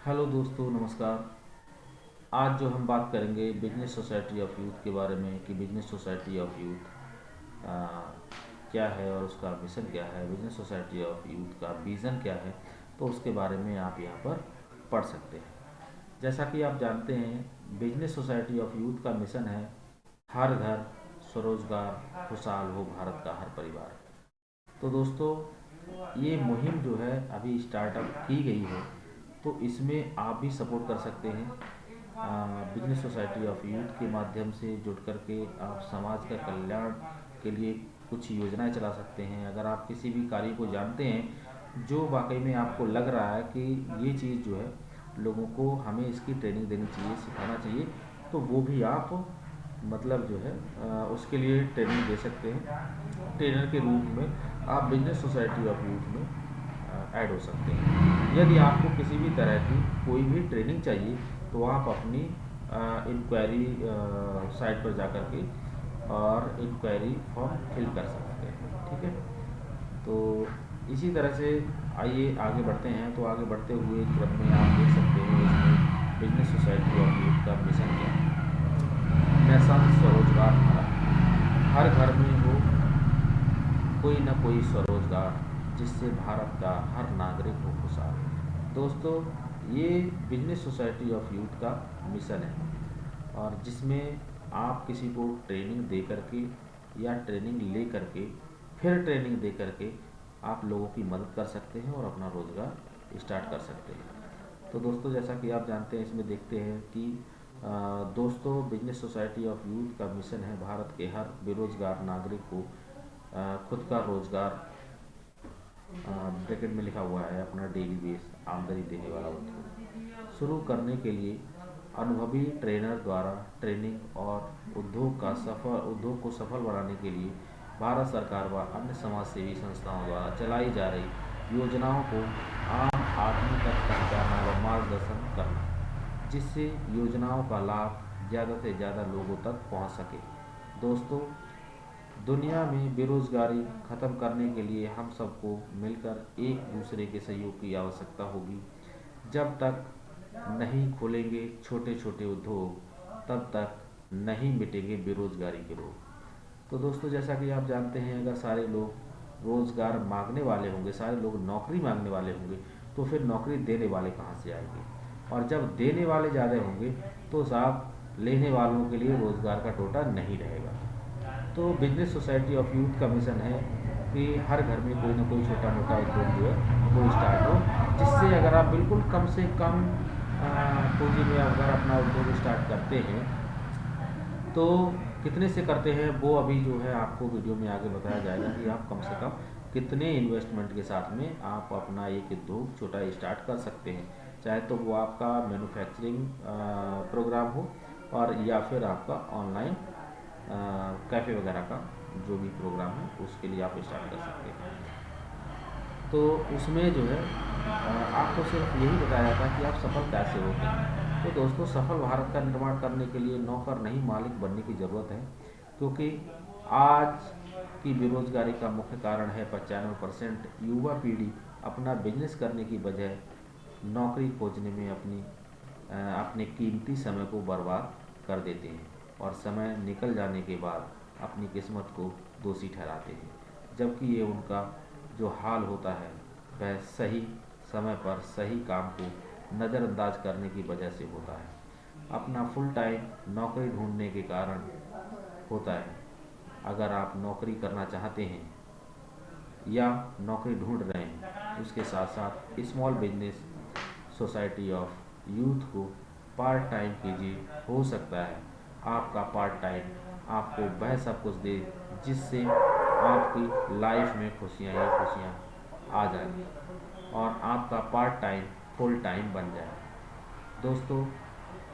Hello दोस्तों, नमस्कार। आज जो हम बात करेंगे बिजनेस सोसाइटी ऑफ यूथ के बारे में कि बिजनेस सोसाइटी ऑफ यूथ क्या है और उसका मिशन क्या है, बिजनेस सोसाइटी ऑफ यूथ का विज़न क्या है। तो उसके बारे में आप यहाँ पर पढ़ सकते हैं। जैसा कि आप जानते हैं, बिजनेस सोसाइटी ऑफ यूथ का मिशन है हर घर स्वरोजगार, खुशहाल हो भारत का हर परिवार। तो दोस्तों, ये मुहिम जो है अभी स्टार्टअप की गई है, तो इसमें आप भी सपोर्ट कर सकते हैं। बिजनेस सोसाइटी ऑफ यूथ के माध्यम से जुड़ करके आप समाज का कल्याण के लिए कुछ योजनाएं चला सकते हैं। अगर आप किसी भी कार्य को जानते हैं जो वाकई में आपको लग रहा है कि ये चीज़ जो है लोगों को हमें इसकी ट्रेनिंग देनी चाहिए, सिखाना चाहिए, तो वो भी आप मतलब जो है उसके लिए ट्रेनिंग दे सकते हैं। ट्रेनर के रूप में आप बिजनेस सोसाइटी ऑफ यूथ में ऐड हो सकते हैं। यदि आपको किसी भी तरह की कोई भी ट्रेनिंग चाहिए तो आप अपनी इंक्वायरी साइट पर जा कर के और इंक्वायरी फॉर्म फिल कर सकते हैं। ठीक है, तो इसी तरह से आइए आगे बढ़ते हैं। तो आगे बढ़ते हुए क्रम में आप देख सकते हैं इसमें बिजनेस सोसाइटी ऑफ यूथ का मिशन क्या है। मिशन स्वरोजगार भारत, हर घर में हो कोई ना कोई स्वरोजगार, जिससे भारत का हर नागरिक हो खुशहाल। दोस्तों, ये बिजनेस सोसाइटी ऑफ यूथ का मिशन है और जिसमें आप किसी को ट्रेनिंग दे करके या ट्रेनिंग ले करके फिर ट्रेनिंग दे करके आप लोगों की मदद कर सकते हैं और अपना रोज़गार स्टार्ट कर सकते हैं। तो दोस्तों, जैसा कि आप जानते हैं, इसमें देखते हैं कि दोस्तों, बिजनेस सोसाइटी ऑफ यूथ का मिशन है भारत के हर बेरोजगार नागरिक को खुद का रोजगार, ब्रैकेट में लिखा हुआ है अपना डेली बेस आमदनी देने वाला उद्योग शुरू करने के लिए अनुभवी ट्रेनर द्वारा ट्रेनिंग और उद्योग को सफल बनाने के लिए भारत सरकार व अन्य समाज सेवी संस्थाओं द्वारा चलाई जा रही योजनाओं को आम आदमी तक पहुंचाना व मार्गदर्शन करना, जिससे योजनाओं का लाभ ज़्यादा से ज़्यादा लोगों तक पहुंच सके। दोस्तों, दुनिया में बेरोजगारी खत्म करने के लिए हम सबको मिलकर एक दूसरे के सहयोग की आवश्यकता होगी। जब तक नहीं खोलेंगे छोटे छोटे उद्योग, तब तक नहीं मिटेंगे बेरोजगारी के रोग। तो दोस्तों, जैसा कि आप जानते हैं, अगर सारे लोग रोजगार मांगने वाले होंगे, सारे लोग नौकरी मांगने वाले होंगे, तो फिर नौकरी देने वाले कहाँ से आएंगे। और जब देने वाले ज़्यादा होंगे तो साहब लेने वालों के लिए रोजगार का टोटा नहीं रहेगा। तो बिजनेस सोसाइटी ऑफ यूथ का मिशन है कि हर घर में कोई ना कोई छोटा मोटा उद्योग जो है वो स्टार्ट हो, जिससे अगर आप बिल्कुल कम से कम पूंजी में अगर अपना उद्योग स्टार्ट करते हैं तो कितने से करते हैं वो अभी जो है आपको वीडियो में आगे बताया जाएगा कि आप कम से कम कितने इन्वेस्टमेंट के साथ में आप अपना एक उद्योग छोटा स्टार्ट कर सकते हैं। चाहे तो वो आपका मैन्युफैक्चरिंग प्रोग्राम हो और या फिर आपका ऑनलाइन कैफ़े वगैरह का जो भी प्रोग्राम है उसके लिए आप स्टार्ट कर सकते हैं। तो उसमें जो है आपको सिर्फ यही बताया जाता है कि आप सफल कैसे होते हैं। तो दोस्तों, सफल भारत का निर्माण करने के लिए नौकर नहीं मालिक बनने की ज़रूरत है, क्योंकि आज की बेरोजगारी का मुख्य कारण है 95% युवा पीढ़ी अपना बिजनेस करने की बजाय नौकरी खोजने में अपने कीमती समय को बर्बाद कर देते हैं और समय निकल जाने के बाद अपनी किस्मत को दोषी ठहराते हैं, जबकि ये उनका जो हाल होता है वह सही समय पर सही काम को नज़रअंदाज करने की वजह से होता है। अपना फुल टाइम नौकरी ढूंढने के कारण होता है। अगर आप नौकरी करना चाहते हैं या नौकरी ढूंढ रहे हैं, उसके साथ साथ small business society of youth को पार्ट टाइम कीजिए। हो सकता है आपका पार्ट टाइम आपको वह सब कुछ दे जिससे आपकी लाइफ में खुशियाँ ही खुशियाँ आ जाए और आपका पार्ट टाइम फुल टाइम बन जाए। दोस्तों,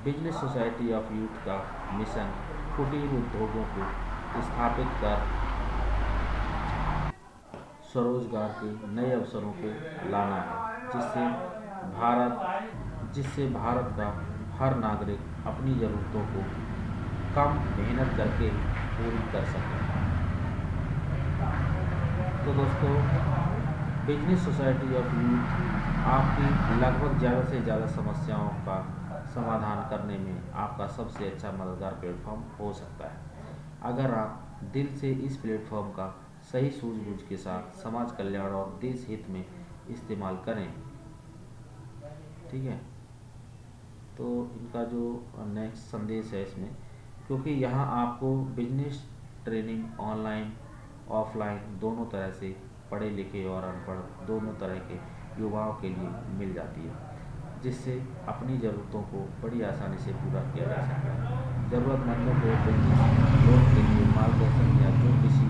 बिजनेस सोसाइटी ऑफ यूथ का मिशन कुटीर उद्योगों को स्थापित कर स्वरोजगार के नए अवसरों को लाना है, जिससे भारत का हर नागरिक अपनी ज़रूरतों को कम मेहनत करके पूरी कर सके। तो दोस्तों, बिजनेस सोसाइटी ऑफ यूथ आपकी लगभग ज़्यादा से ज़्यादा समस्याओं का समाधान करने में आपका सबसे अच्छा मददगार प्लेटफॉर्म हो सकता है। अगर आप दिल से इस प्लेटफॉर्म का सही सूझबूझ के साथ समाज कल्याण और देश हित में इस्तेमाल करें। ठीक है, तो इनका जो नेक्स्ट संदेश है इसमें, क्योंकि यहाँ आपको बिजनेस ट्रेनिंग ऑनलाइन ऑफलाइन दोनों तरह से पढ़े लिखे और अनपढ़ दोनों तरह के युवाओं के लिए मिल जाती है, जिससे अपनी ज़रूरतों को बड़ी आसानी से पूरा किया जा सकता है। ज़रूरतमंदों को बिजनेस लोन के लिए मार्गदर्शन या जो किसी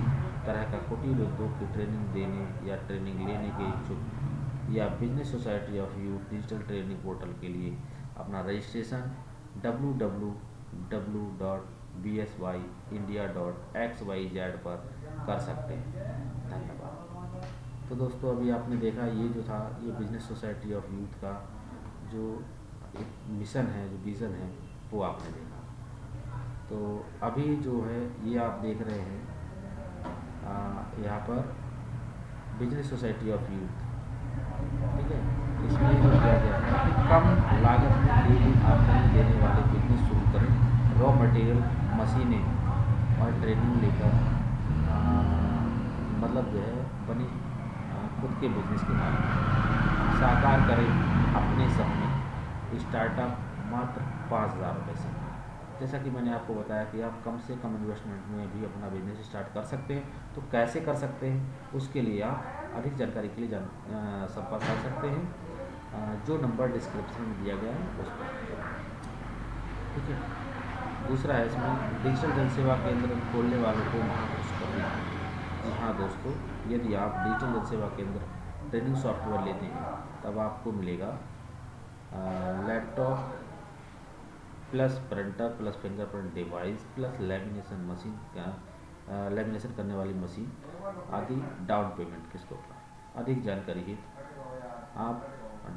तरह का कुटीर उद्योग की ट्रेनिंग देने या ट्रेनिंग लेने के इच्छुक या business society of youth digital training portal के लिए अपना रजिस्ट्रेशन www.bsyindia.xyz पर कर सकते हैं। धन्यवाद। तो दोस्तों, अभी आपने देखा ये जो था, ये बिजनेस सोसाइटी ऑफ यूथ का जो एक मिशन है, जो विज़न है, वो आपने देखा। तो अभी जो है ये आप देख रहे हैं यहाँ पर बिजनेस सोसाइटी ऑफ यूथ। ठीक है, इसमें जो किया गया है कि कम लागत में डेली आमदनी देने वाले बिजनेस शुरू करें। रॉ मटेरियल, मशीनें और ट्रेनिंग लेकर मतलब जो है बनी खुद के बिजनेस के मालिक साकार करें अपने सपने। स्टार्टअप मात्र 5,000 रुपये से। जैसा कि मैंने आपको बताया कि आप कम से कम इन्वेस्टमेंट में भी अपना बिजनेस स्टार्ट कर सकते हैं। तो कैसे कर सकते हैं, उसके लिए आप अधिक जानकारी के लिए संपर्क कर सकते हैं जो नंबर डिस्क्रिप्शन में दिया गया है उस पर। ठीक है, दूसरा है इसमें डिजिटल जनसेवा केंद्र खोलने वालों को महापुरस्कार। जी हाँ दोस्तों, यदि आप डिजिटल जनसेवा केंद्र ट्रेनिंग सॉफ्टवेयर लेते हैं तब आपको मिलेगा laptop plus printer plus fingerprint device plus lamination machine का लेमिनेशन करने वाली मशीन आदि डाउन पेमेंट किस्तों पर। अधिक जानकारी हेतु आप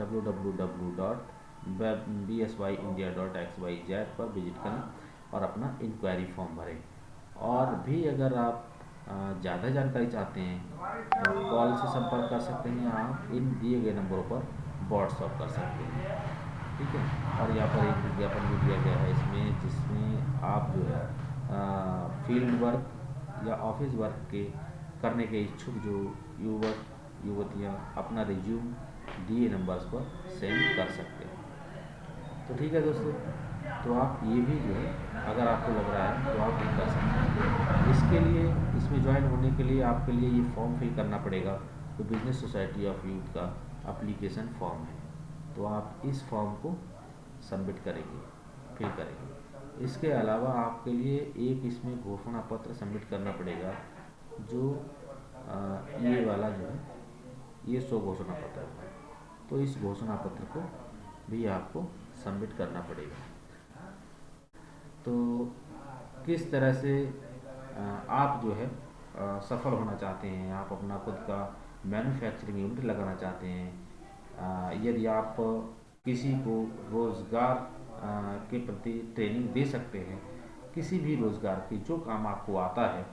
www.bsyindia.xyz पर विजिट करें और अपना इंक्वायरी फॉर्म भरें। और भी अगर आप ज़्यादा जानकारी चाहते हैं तो कॉल से संपर्क कर सकते हैं, आप इन दिए गए नंबरों पर व्हाट्सअप कर सकते हैं। ठीक है, और यहाँ पर एक विज्ञापन भी दिया गया है इसमें, जिसमें आप जो है फील्ड वर्क या ऑफिस वर्क के करने के इच्छुक जो युवक युवतियाँ अपना रिज्यूम दिए नंबर्स पर सेंड कर सकते हैं। तो ठीक है दोस्तों, तो आप ये भी जो है अगर आपको लग रहा है तो आप भी कर सकते हैं। इसके लिए, इसमें ज्वाइन होने के लिए आपके लिए ये फॉर्म फिल करना पड़ेगा, तो बिजनेस सोसाइटी ऑफ यूथ का एप्लीकेशन फॉर्म है। तो आप इस फॉर्म को सबमिट करेंगे, फिल करेंगे। इसके अलावा आपके लिए एक इसमें घोषणा पत्र सबमिट करना पड़ेगा, जो ये वाला जो है ये 100 घोषणा पत्र है। तो इस घोषणा पत्र को भी आपको सबमिट करना पड़ेगा। तो किस तरह से आप जो है सफल होना चाहते हैं, आप अपना खुद का मैन्युफैक्चरिंग यूनिट लगाना चाहते हैं, यदि आप किसी को रोज़गार के प्रति ट्रेनिंग दे सकते हैं, किसी भी रोज़गार की जो काम आपको आता है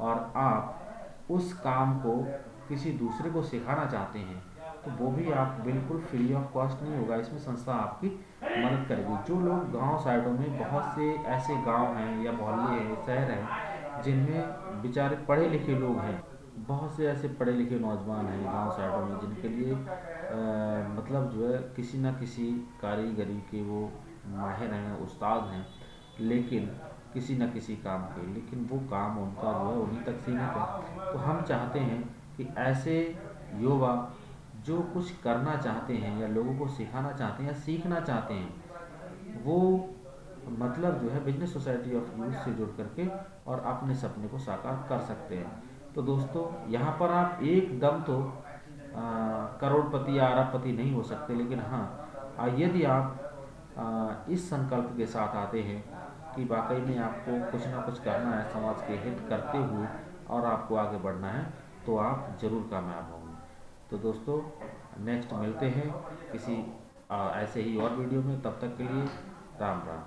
और आप उस काम को किसी दूसरे को सिखाना चाहते हैं, तो वो भी आप बिल्कुल फ्री ऑफ कॉस्ट नहीं होगा, इसमें संस्था आपकी मदद करेगी। जो लोग गांव साइडों में, बहुत से ऐसे गांव हैं या मोहल्ले हैं, शहर हैं जिनमें बेचारे पढ़े लिखे लोग हैं, बहुत से ऐसे पढ़े लिखे नौजवान हैं गांव साइडों में जिनके लिए मतलब जो है किसी न किसी कारीगरी के वो माहिर हैं, उस्ताद हैं, लेकिन किसी न किसी काम के, लेकिन वो काम उनका जो है उन्हीं तक सीमित है। तो हम चाहते हैं कि ऐसे युवा जो कुछ करना चाहते हैं या लोगों को सिखाना चाहते हैं या सीखना चाहते हैं, वो मतलब जो है बिजनेस सोसाइटी ऑफ यूथ से जुड़ करके और अपने सपने को साकार कर सकते हैं। तो दोस्तों, यहाँ पर आप एकदम तो करोड़पति या अरबपति नहीं हो सकते, लेकिन हाँ, यदि आप इस संकल्प के साथ आते हैं कि वाकई में आपको कुछ ना कुछ करना है समाज के हित करते हुए और आपको आगे बढ़ना है, तो आप ज़रूर कामयाब होंगे। तो दोस्तों, नेक्स्ट मिलते हैं किसी ऐसे ही और वीडियो में। तब तक के लिए राम राम।